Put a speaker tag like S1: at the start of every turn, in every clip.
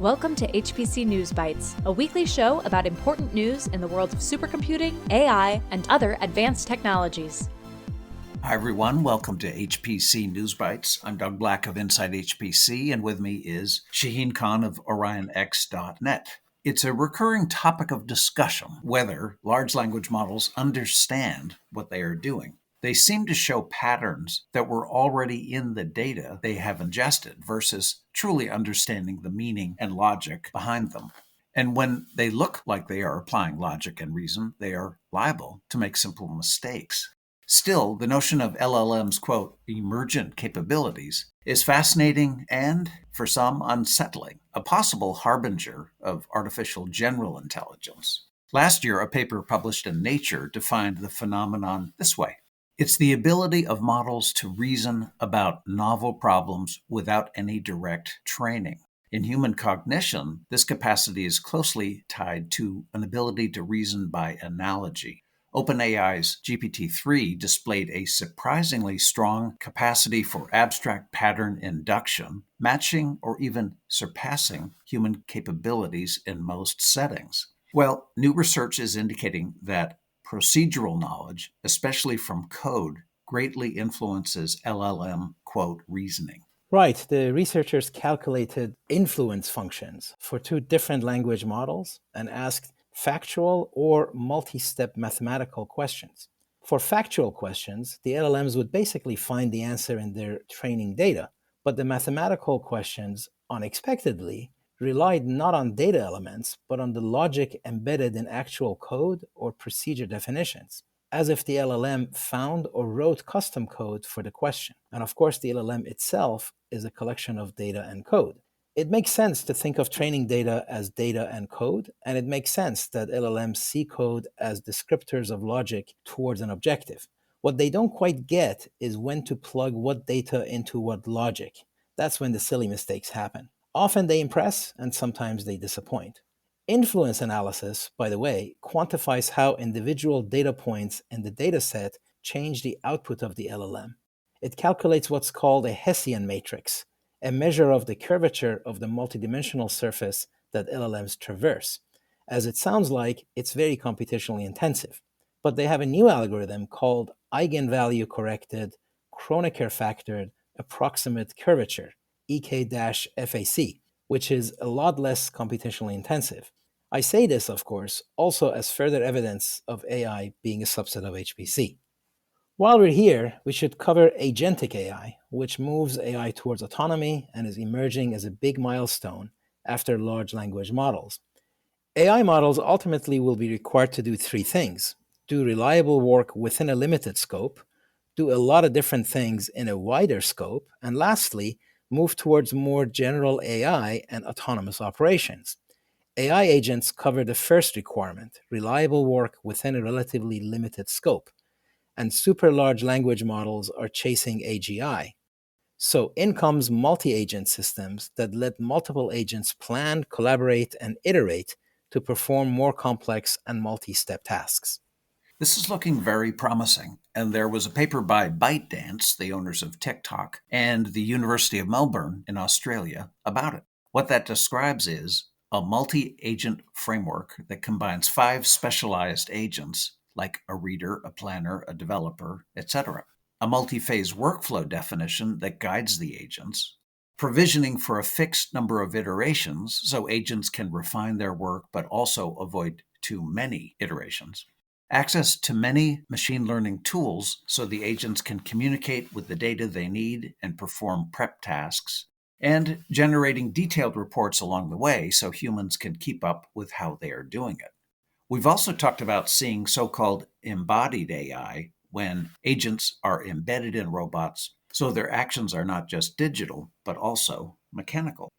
S1: Welcome to HPC News Bytes, a weekly show about important news in the world of supercomputing, AI, and other advanced technologies.
S2: Hi, everyone. Welcome to HPC News Bytes. I'm Doug Black of Inside HPC, and with me is Shaheen Khan of OrionX.net. It's a recurring topic of discussion whether large language models understand what they are doing. They seem to show patterns that were already in the data they have ingested versus truly understanding the meaning and logic behind them. And when they look like they are applying logic and reason, they are liable to make simple mistakes. Still, the notion of LLMs, quote, emergent capabilities is fascinating and, for some, unsettling, a possible harbinger of artificial general intelligence. Last year, a paper published in Nature defined the phenomenon this way. It's the ability of models to reason about novel problems without any direct training. In human cognition, this capacity is closely tied to an ability to reason by analogy. OpenAI's GPT-3 displayed a surprisingly strong capacity for abstract pattern induction, matching or even surpassing human capabilities in most settings. Well, new research is indicating that procedural knowledge, especially from code, greatly influences LLM, quote, reasoning.
S3: Right. The researchers calculated influence functions for two different language models and asked factual or multi-step mathematical questions. For factual questions, the LLMs would basically find the answer in their training data, but the mathematical questions, unexpectedly, relied not on data elements, but on the logic embedded in actual code or procedure definitions, as if the LLM found or wrote custom code for the question. And of course, the LLM itself is a collection of data and code. It makes sense to think of training data as data and code, and it makes sense that LLMs see code as descriptors of logic towards an objective. What they don't quite get is when to plug what data into what logic. That's when the silly mistakes happen. Often they impress, and sometimes they disappoint. Influence analysis, by the way, quantifies how individual data points in the dataset change the output of the LLM. It calculates what's called a Hessian matrix, a measure of the curvature of the multidimensional surface that LLMs traverse. As it sounds like, it's very computationally intensive. But they have a new algorithm called eigenvalue corrected, Kronecker factored approximate curvature, EK-FAC, which is a lot less computationally intensive. I say this, of course, also as further evidence of AI being a subset of HPC. While we're here, we should cover Agentic AI, which moves AI towards autonomy and is emerging as a big milestone after large language models. AI models ultimately will be required to do three things: do reliable work within a limited scope, do a lot of different things in a wider scope, and lastly, move towards more general AI and autonomous operations. AI agents cover the first requirement, reliable work within a relatively limited scope, and super large language models are chasing AGI. So in comes multi-agent systems that let multiple agents plan, collaborate, and iterate to perform more complex and multi-step tasks.
S2: This is looking very promising, and there was a paper by ByteDance, the owners of TikTok, and the University of Melbourne in Australia about it. What that describes is a multi-agent framework that combines 5 specialized agents, like a reader, a planner, a developer, etc. A multi-phase workflow definition that guides the agents, provisioning for a fixed number of iterations so agents can refine their work but also avoid too many iterations. Access to many machine learning tools so the agents can communicate with the data they need and perform prep tasks, and generating detailed reports along the way so humans can keep up with how they are doing it. We've also talked about seeing so-called embodied AI when agents are embedded in robots so their actions are not just digital, but also mechanical.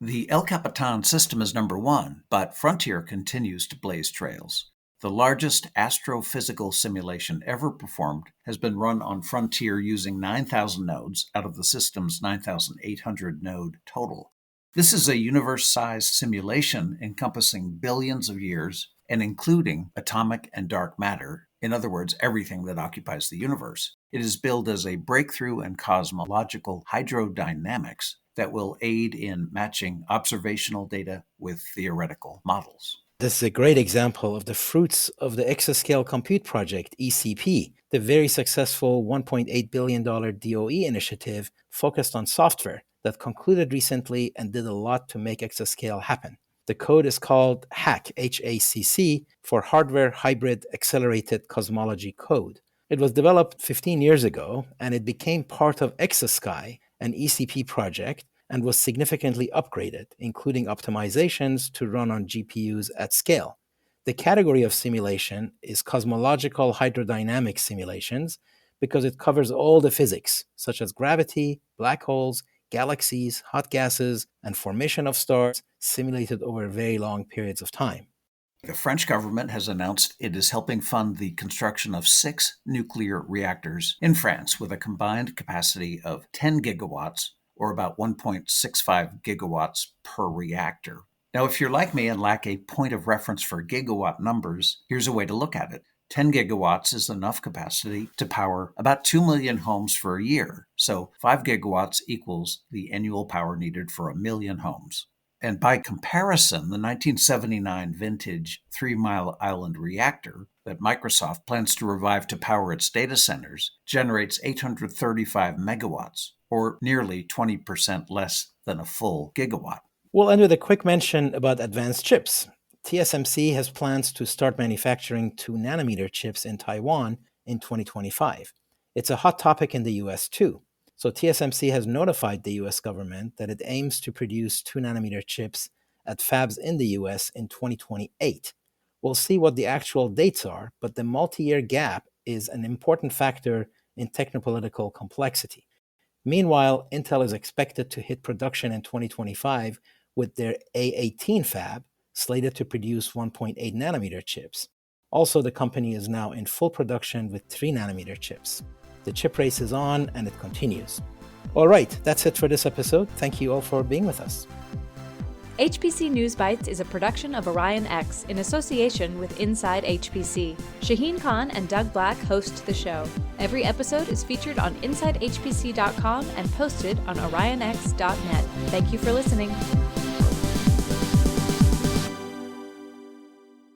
S2: The El Capitan system is number 1, but Frontier continues to blaze trails. The largest astrophysical simulation ever performed has been run on Frontier using 9,000 nodes out of the system's 9,800 node total. This is a universe-sized simulation encompassing billions of years and including atomic and dark matter, in other words, everything that occupies the universe. It is billed as a breakthrough in cosmological hydrodynamics that will aid in matching observational data with theoretical models.
S3: This is a great example of the fruits of the Exascale Compute Project, ECP, the very successful $1.8 billion DOE initiative focused on software that concluded recently and did a lot to make Exascale happen. The code is called HACC, H-A-C-C, for Hardware Hybrid Accelerated Cosmology Code. It was developed 15 years ago, and it became part of Exasky, an ECP project, and was significantly upgraded, including optimizations to run on GPUs at scale. The category of simulation is cosmological hydrodynamic simulations because it covers all the physics, such as gravity, black holes, galaxies, hot gases, and formation of stars simulated over very long periods of time.
S2: The French government has announced it is helping fund the construction of 6 nuclear reactors in France with a combined capacity of 10 gigawatts, or about 1.65 gigawatts per reactor. Now, if you're like me and lack a point of reference for gigawatt numbers, here's a way to look at it. 10 gigawatts is enough capacity to power about 2 million homes for a year. So 5 gigawatts equals the annual power needed for 1 million homes. And by comparison, the 1979 vintage 3 Mile Island reactor that Microsoft plans to revive to power its data centers generates 835 megawatts, or nearly 20% less than a full gigawatt.
S3: We'll end with a quick mention about advanced chips. TSMC has plans to start manufacturing 2-nanometer chips in Taiwan in 2025. It's a hot topic in the US too. So TSMC has notified the US government that it aims to produce 2-nanometer chips at fabs in the US in 2028. We'll see what the actual dates are, but the multi-year gap is an important factor in technopolitical complexity. Meanwhile, Intel is expected to hit production in 2025 with their A18 fab, slated to produce 1.8 nanometer chips. Also, the company is now in full production with 3 nanometer chips. The chip race is on and it continues. All right, that's it for this episode. Thank you all for being with us.
S1: HPC News Bytes is a production of Orion X in association with Inside HPC. Shaheen Khan and Doug Black host the show. Every episode is featured on InsideHPC.com and posted on OrionX.net. Thank you for listening.